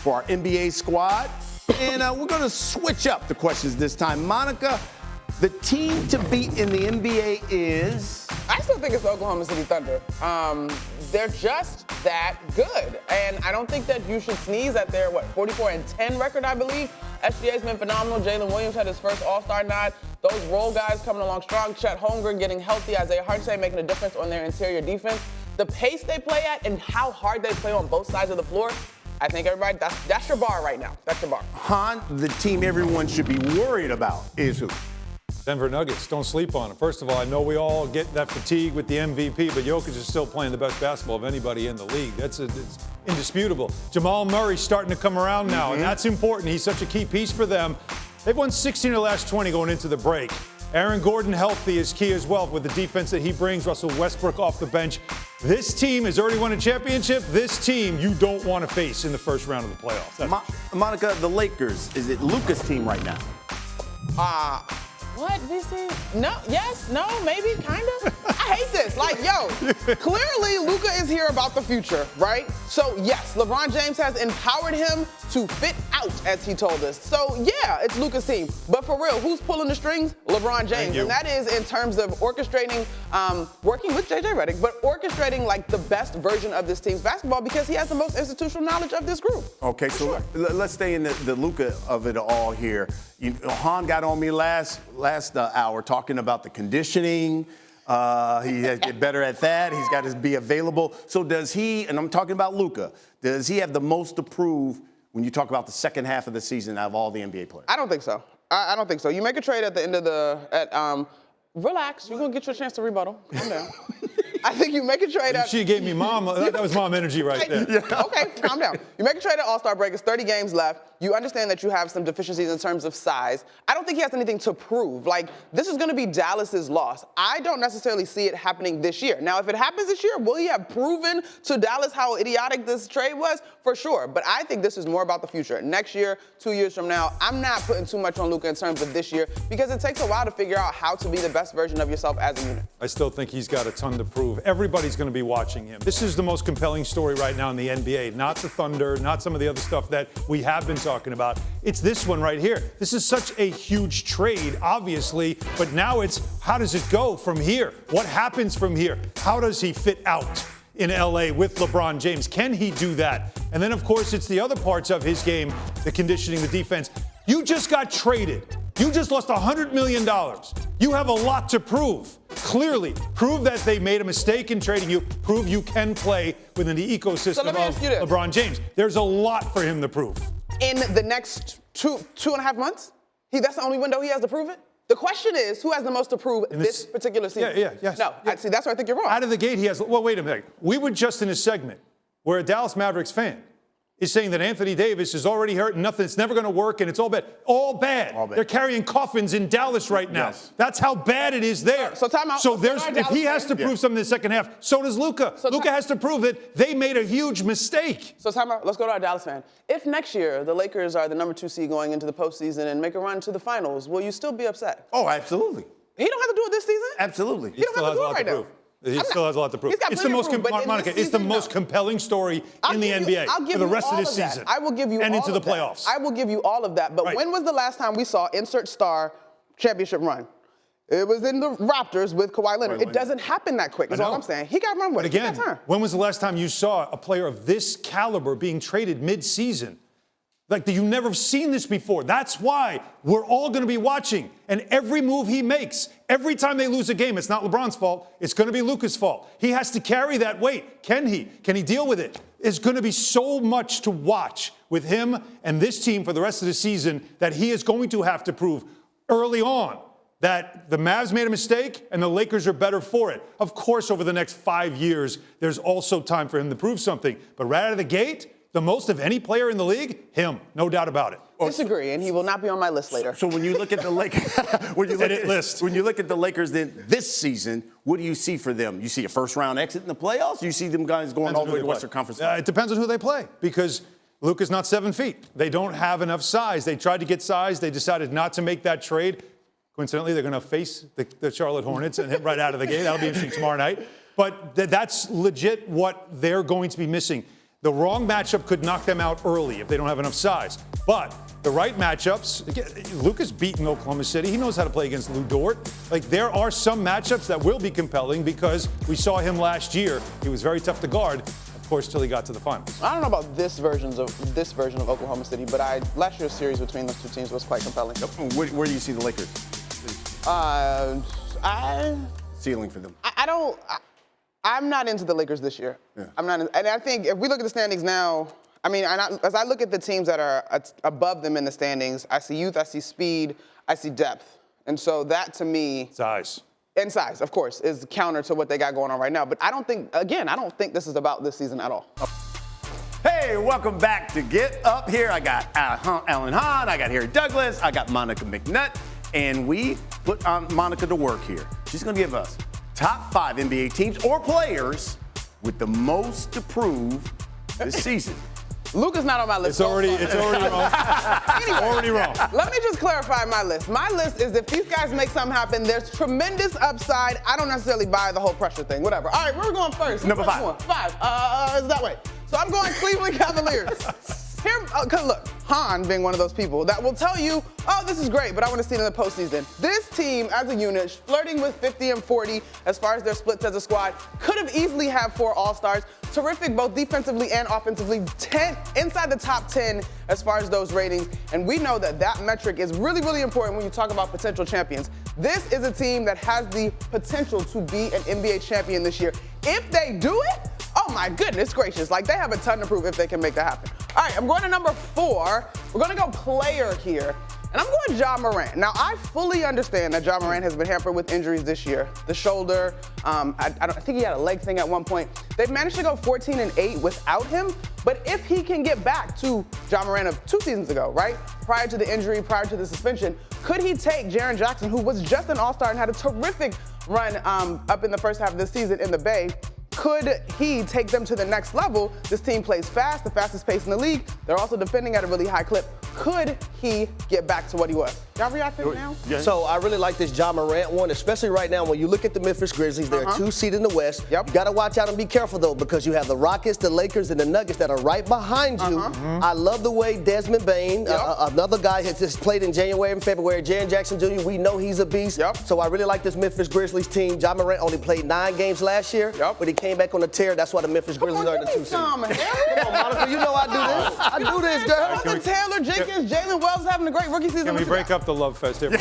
for our NBA squad. And we're going to switch up the questions this time. Monica, the team to beat in the NBA is? I still think it's the Oklahoma City Thunder. They're just that good. And I don't think that you should sneeze at their, 44-10 record, I believe. SGA's been phenomenal. Jalen Williams had his first All-Star nod. Those role guys coming along strong. Chet Holmgren getting healthy. Isaiah Hartenstein making a difference on their interior defense. The pace they play at and how hard they play on both sides of the floor, I think everybody, that's your bar right now. That's your bar. Hahn, the team everyone should be worried about is who? Denver Nuggets. Don't sleep on them. First of all, I know we all get that fatigue with the MVP, but Jokic is still playing the best basketball of anybody in the league. It's indisputable. Jamal Murray's starting to come around now, and that's important. He's such a key piece for them. They've won 16 of the last 20 going into the break. Aaron Gordon healthy is key as well with the defense that he brings. Russell Westbrook off the bench. This team has already won a championship. This team you don't want to face in the first round of the playoffs. Monica, the Lakers, is it Luka's team right now? What? No, yes, no, maybe, kind of. I hate this. Clearly Luka is here about the future, right? So, yes, LeBron James has empowered him to fit out, as he told us. So, yeah, it's Luka's team. But for real, who's pulling the strings? LeBron James. And that is in terms of orchestrating, working with JJ Redick, but orchestrating, the best version of this team's basketball because he has the most institutional knowledge of this group. Okay, so let's stay in the Luka of it all here. Hahn got on me last hour talking about the conditioning. He has to get better at that. He's got to be available. So does he, and I'm talking about Luka, does he have the most to prove when you talk about the second half of the season out of all the NBA players? I don't think so. I don't think so. You make a trade at the end of relax. You're going to get your chance to rebuttal. Calm down. I think you make a trade at... She gave me mom. That was mom energy right there. Yeah. Okay, calm down. You make a trade at All-Star break. It's 30 games left. You understand that you have some deficiencies in terms of size. I don't think he has anything to prove. This is going to be Dallas's loss. I don't necessarily see it happening this year. Now, if it happens this year, will he have proven to Dallas how idiotic this trade was? For sure. But I think this is more about the future. Next year, 2 years from now, I'm not putting too much on Luka in terms of this year because it takes a while to figure out how to be the best version of yourself as a unit. I still think he's got a ton to prove. Everybody's going to be watching him. This is the most compelling story right now in the NBA. Not the Thunder, not some of the other stuff that we have been talking about. It's this one right here. This is such a huge trade, obviously, but now it's how does it go from here? What happens from here? How does he fit out in LA with LeBron James? Can he do that? And then, of course, it's the other parts of his game, the conditioning, the defense. You just got traded. You just lost $100 million. You have a lot to prove. Clearly, prove that they made a mistake in trading you. Prove you can play within the ecosystem of LeBron James. There's a lot for him to prove. In the next two and a half months? That's the only window he has to prove it? The question is, who has the most to prove this particular season? Yes. No, see, that's where I think you're wrong. Out of the gate, he has, well, wait a minute. We were just in a segment where a Dallas Mavericks fan is saying that Anthony Davis is already hurt and nothing, it's never going to work and it's all bad. All bad. They're carrying coffins in Dallas right now. Yes. That's how bad it is there. So time out. So if he has to prove something in the second half, so does Luka. Luka has to prove that they made a huge mistake. So time out. Let's go to our Dallas fan. If next year the Lakers are the number 2 seed going into the postseason and make a run to the finals, will you still be upset? Oh, absolutely. He don't have to do it this season? Absolutely. He don't have to do it right now. He still has a lot to prove. It's the most, Monica, it's the most compelling story in the NBA for the rest of this season. I will give you and all into the playoffs. I will give you all of that. But when was the last time we saw insert star championship run? It was in the Raptors with Kawhi Leonard. It doesn't happen that quick, is all I'm saying. He got run with it. Again, when was the last time you saw a player of this caliber being traded mid-season? You've never seen this before. That's why we're all going to be watching. And every move he makes, every time they lose a game, it's not LeBron's fault. It's going to be Luka's fault. He has to carry that weight. Can he? Can he deal with it? There's going to be so much to watch with him and this team for the rest of the season that he is going to have to prove early on that the Mavs made a mistake and the Lakers are better for it. Of course, over the next 5 years, there's also time for him to prove something. But right out of the gate, the most of any player in the league, him, no doubt about it. Disagree, and he will not be on my list later. So when you look at the Lakers, when you look at the Lakers then this season, what do you see for them? You see a first-round exit in the playoffs? You see them guys going all the way to Western Conference? It depends on who they play because Luka's not 7 feet. They don't have enough size. They tried to get size. They decided not to make that trade. Coincidentally, they're going to face the Charlotte Hornets and hit right out of the gate. That'll be interesting tomorrow night. But that's legit what they're going to be missing. The wrong matchup could knock them out early if they don't have enough size. But the right matchups, again, Luka's beaten Oklahoma City. He knows how to play against Lou Dort. Like, there are some matchups that will be compelling because we saw him last year. He was very tough to guard, of course, till he got to the finals. I don't know about this version of Oklahoma City, but last year's series between those two teams was quite compelling. Yep. Where do you see the Lakers? Ceiling for them. I'm not into the Lakers this year. Yeah. I'm not, and I think if we look at the standings now, I mean, as I look at the teams that are above them in the standings, I see youth, I see speed, I see depth, and so that to me, Size. and size, of course, is counter to what they got going on right now. But I don't think this is about this season at all. Hey, welcome back to Get Up here. I got Alan Hahn, I got Harry Douglas, I got Monica McNutt, and we put Monica to work here. She's going to give us top 5 NBA teams or players with the most to prove this season. Luka's not on my list. It's already wrong. Anyway, already wrong. Let me just clarify my list. My list is if these guys make something happen, there's tremendous upside. I don't necessarily buy the whole pressure thing. Whatever. All right, where are we going first? Number 5. 5. Is that way? So I'm going Cleveland Cavaliers. Here, cause look, Hahn being one of those people that will tell you, oh, this is great, but I want to see it in the postseason. This team, as a unit, flirting with 50 and 40 as far as their splits as a squad, could have easily had 4 All-Stars. Terrific both defensively and offensively, 10 inside the top 10 as far as those ratings. And we know that that metric is really, really important when you talk about potential champions. This is a team that has the potential to be an NBA champion this year. If they do it, oh my goodness gracious, like they have a ton to prove if they can make that happen. All right, I'm going to number 4. We're going to go player here. And I'm going Ja Morant. Now, I fully understand that Ja Morant has been hampered with injuries this year. The shoulder, I think he had a leg thing at one point. They've managed to go 14-8 without him. But if he can get back to Ja Morant of 2 seasons ago, right? Prior to the injury, prior to the suspension, could he take Jaren Jackson, who was just an all-star and had a terrific run up in the first half of the season in the Bay? Could he take them to the next level? This team plays fast, the fastest pace in the league. They're also defending at a really high clip. Could he get back to what he was? Y'all reacting now? Yeah. So I really like this Ja Morant one, especially right now when you look at the Memphis Grizzlies. They're a 2 seed in the West. Yep. You got to watch out and be careful, though, because you have the Rockets, the Lakers, and the Nuggets that are right behind you. I love the way Desmond Bane, another guy has just played in January and February. Jaren Jackson Jr., we know he's a beast. Yep. So I really like this Memphis Grizzlies team. Ja Morant only played 9 games last year, but he came back on the tear. That's why the Memphis Grizzlies are the 2 seed. Come on, Monica, you know I do this. I do this, girl. Jonathan Taylor, Jenkins, Jalen Wells having a great rookie season. Can we break up the love fest here? By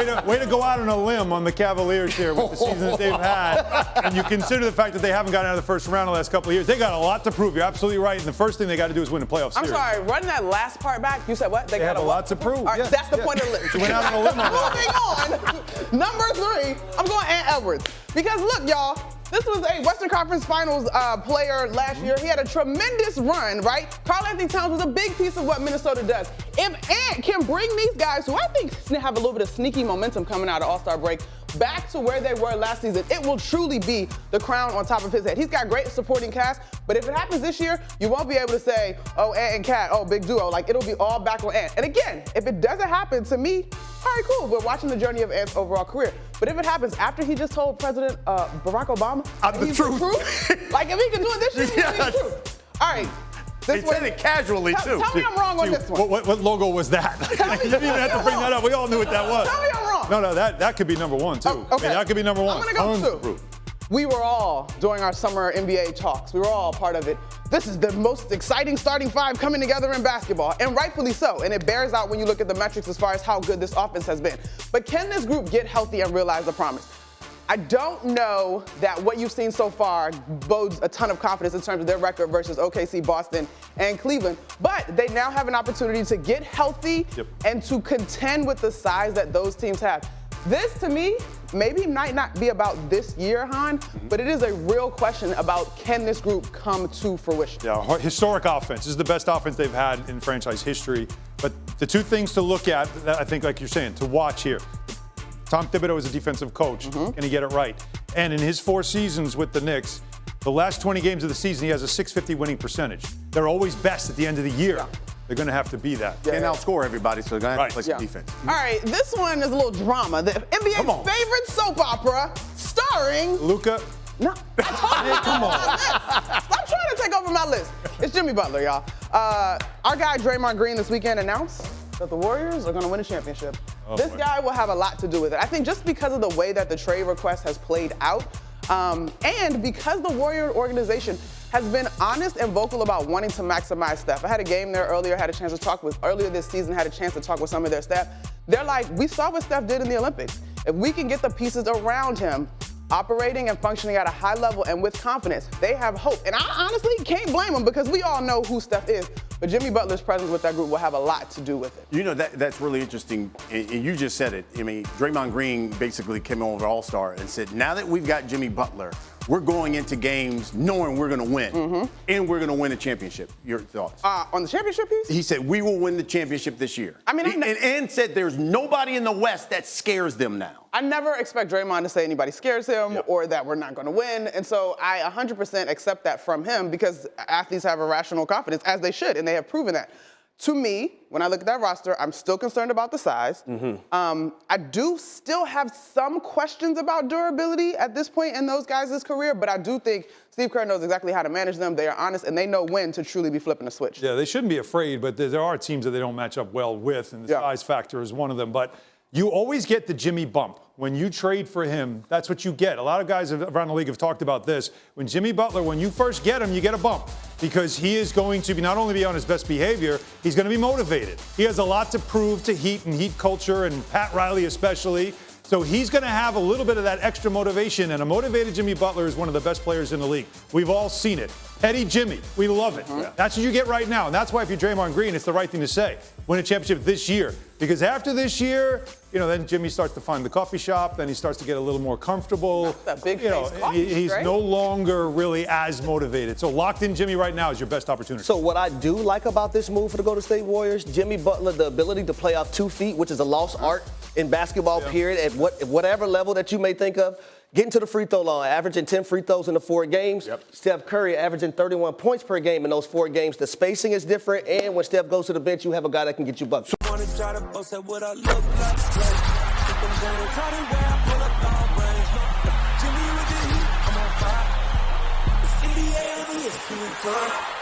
the way to go out on a limb on the Cavaliers here with the season that they've had. And you consider the fact that they haven't gotten out of the first round the last couple of years. They got a lot to prove. You're absolutely right. And the first thing they got to do is win a playoff series. I'm sorry, run that last part back. You said what? They have a lot to prove. All right, that's the point of the list. You went out on a limb on that. Moving on. Number 3, I'm going Ant Edwards. Because look, y'all, this was a Western Conference Finals player last year. He had a tremendous run, right? Karl-Anthony Towns was a big piece of what Minnesota does. If Ant can bring these guys, who I think have a little bit of sneaky momentum coming out of All-Star break, back to where they were last season, it will truly be the crown on top of his head. He's got great supporting cast, but if it happens this year, you won't be able to say, oh, Ant and Cat, oh, big duo. Like, it'll be all back on Ant. And again, if it doesn't happen, to me, all right, cool. We're watching the journey of Ant's overall career. But if it happens after he just told President Barack Obama he's the truth, like if he can do it this year, he's the truth. All right. They said it casually, too. Tell me I'm wrong on this one. What logo was that? You didn't even have to bring that up. We all knew what that was. Tell me I'm wrong. No, that could be number 1, too. Okay. I mean, that could be number 1. I'm going to go 2. We were all, during our summer NBA talks, we were all part of it. This is the most exciting starting 5 coming together in basketball, and rightfully so. And it bears out when you look at the metrics as far as how good this offense has been. But can this group get healthy and realize the promise? I don't know that what you've seen so far bodes a ton of confidence in terms of their record versus OKC, Boston, and Cleveland. But they now have an opportunity to get healthy and to contend with the size that those teams have. This, to me, maybe might not be about this year, Hahn, but it is a real question about can this group come to fruition. Yeah, historic offense. This is the best offense they've had in franchise history. But the 2 things to look at, I think, like you're saying, to watch here. Tom Thibodeau is a defensive coach. Can he get it right? And in his 4 seasons with the Knicks, the last 20 games of the season, he has a .650 winning percentage. They're always best at the end of the year. Yeah. They're going to have to be that. Can't outscore everybody, so they're going to have to play some defense. All right, this one is a little drama. The NBA's favorite soap opera starring Luka No. Come on. Stop trying to take over my list. It's Jimmy Butler, y'all. Our guy Draymond Green this weekend announced that the Warriors are going to win a championship. This guy will have a lot to do with it. I think just because of the way that the trade request has played out, and because the Warrior organization has been honest and vocal about wanting to maximize Steph. I had a game there earlier, earlier this season, had a chance to talk with some of their staff. They're like, we saw what Steph did in the Olympics. If we can get the pieces around him operating and functioning at a high level and with confidence, they have hope. And I honestly can't blame them because we all know who Steph is. But Jimmy Butler's presence with that group will have a lot to do with it. You know, that's really interesting. And you just said it. I mean, Draymond Green basically came over All-Star and said, now that we've got Jimmy Butler, we're going into games knowing we're going to win. And we're going to win a championship. Your thoughts? On the championship piece? He said, we will win the championship this year. I mean, and said there's nobody in the West that scares them now. I never expect Draymond to say anybody scares him or that we're not going to win. And so I 100% accept that from him because athletes have irrational confidence, as they should, and they have proven that. To me, when I look at that roster, I'm still concerned about the size. I do still have some questions about durability at this point in those guys' career, but I do think Steve Kerr knows exactly how to manage them. They are honest, and they know when to truly be flipping a switch. Yeah, they shouldn't be afraid, but there are teams that they don't match up well with, and the size factor is one of them. But you always get the Jimmy bump. When you trade for him, that's what you get. A lot of guys around the league have talked about this. When Jimmy Butler, when you first get him, you get a bump because he is going to not only be on his best behavior, he's going to be motivated. He has a lot to prove to Heat and Heat culture and Pat Riley especially. So he's going to have a little bit of that extra motivation, and a motivated Jimmy Butler is one of the best players in the league. We've all seen it. Petty Jimmy, we love it. That's what you get right now, and that's why if you're Draymond Green, it's the right thing to say. Win a championship this year. Because after this year, then Jimmy starts to find the coffee shop, then he starts to get a little more comfortable. That big face coffee, he's right? no longer really as motivated. So locked in Jimmy right now is your best opportunity. So what I do like about this move for the Golden State Warriors, Jimmy Butler, the ability to play off 2 feet, which is a lost art in basketball, period, at whatever level that you may think of. Getting to the free throw line, averaging 10 free throws in the 4 games. Steph Curry averaging 31 points per game in those 4 games. The spacing is different, and when Steph goes to the bench, you have a guy that can get you buckets. Jimmy with the heat, I'm on fire. It's NBA,